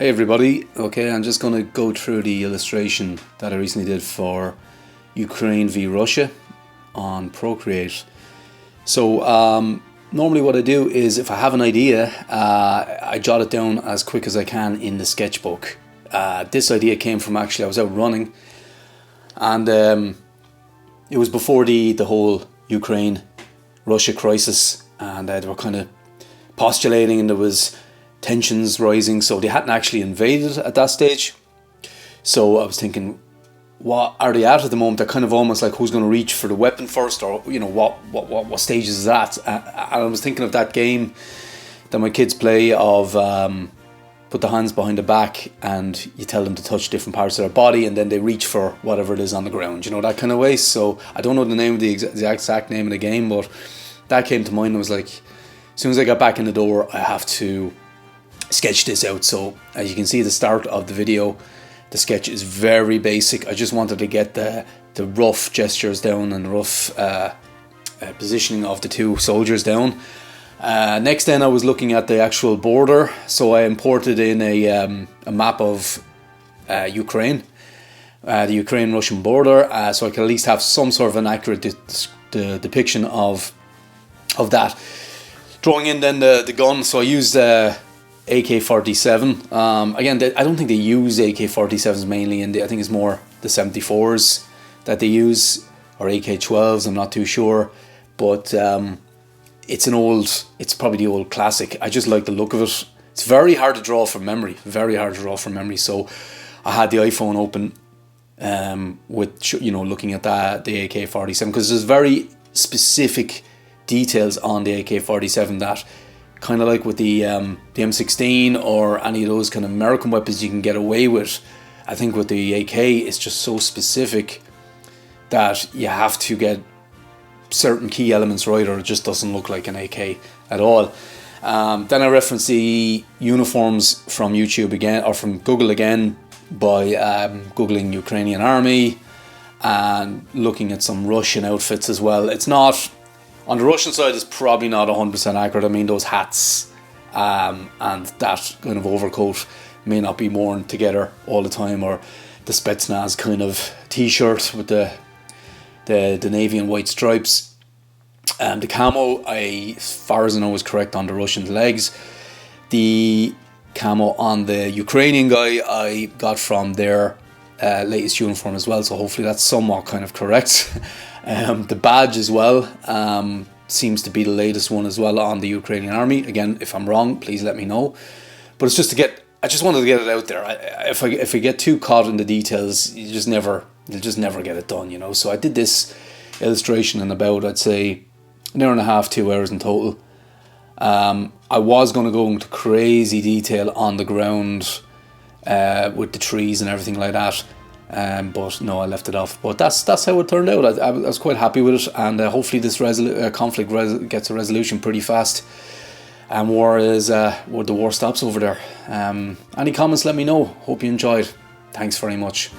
Hey everybody, okay, I'm just going to go through the illustration that I recently did for Ukraine v Russia on Procreate. So normally what I do is if I have an idea, I jot it down as quick as I can in the sketchbook. This idea came from I was out running, and it was before the whole Ukraine-Russia crisis, and they were kind of postulating, and there was tensions rising, so they hadn't actually invaded at that stage. So I was thinking, what are they at the moment? They're kind of almost like who's going to reach for the weapon first, or you know, what stage is that? And I was thinking of that game that my kids play of put the hands behind the back and you tell them to touch different parts of their body, and then they reach for whatever it is on the ground, you know, that kind of way. So I don't know the name of the exact name of the game, but that came to mind. I was like, as soon as I got back in the door, I have to sketch this out. So as you can see at the start of the video, the sketch is very basic. I just wanted to get the rough gestures down and the rough positioning of the two soldiers down. Next then I was looking at the actual border, so I imported in a map of Ukraine, the Ukraine-Russian border, so I could at least have some sort of an accurate depiction of that. Throwing in then the gun, so I used AK-47. Again, I don't think they use AK-47s mainly, and I think it's more the 74s that they use, or AK-12s, I'm not too sure, but it's probably the old classic. I just like the look of it. It's very hard to draw from memory, so I had the iPhone open with, you know, looking at the AK-47, because there's very specific details on the AK-47 that, kind of like with the M16 or any of those kind of American weapons you can get away with. I think with the AK, it's just so specific that you have to get certain key elements right, or it just doesn't look like an AK at all. Then I referenced the uniforms from YouTube again, or from Google again, by Googling Ukrainian army and looking at some Russian outfits as well. It's not... On the Russian side, it's probably not 100% accurate. I mean, those hats and that kind of overcoat may not be worn together all the time, or the Spetsnaz kind of t-shirt with the navy and white stripes. The camo, as far as I know, is correct on the Russian legs. The camo on the Ukrainian guy I got from their latest uniform as well, so hopefully that's somewhat kind of correct. The badge as well seems to be the latest one as well on the Ukrainian army. Again, if I'm wrong, please let me know. But it's just I just wanted to get it out there. If I get too caught in the details, you'll just never get it done, you know. So I did this illustration in about, I'd say, an hour and a half, 2 hours in total. I was going to go into crazy detail on the ground with the trees and everything like that. But no, I left it off. But that's how it turned out. I was quite happy with it, and hopefully this conflict gets a resolution pretty fast, and the war stops over there. Any comments, let me know. Hope you enjoyed. Thanks very much.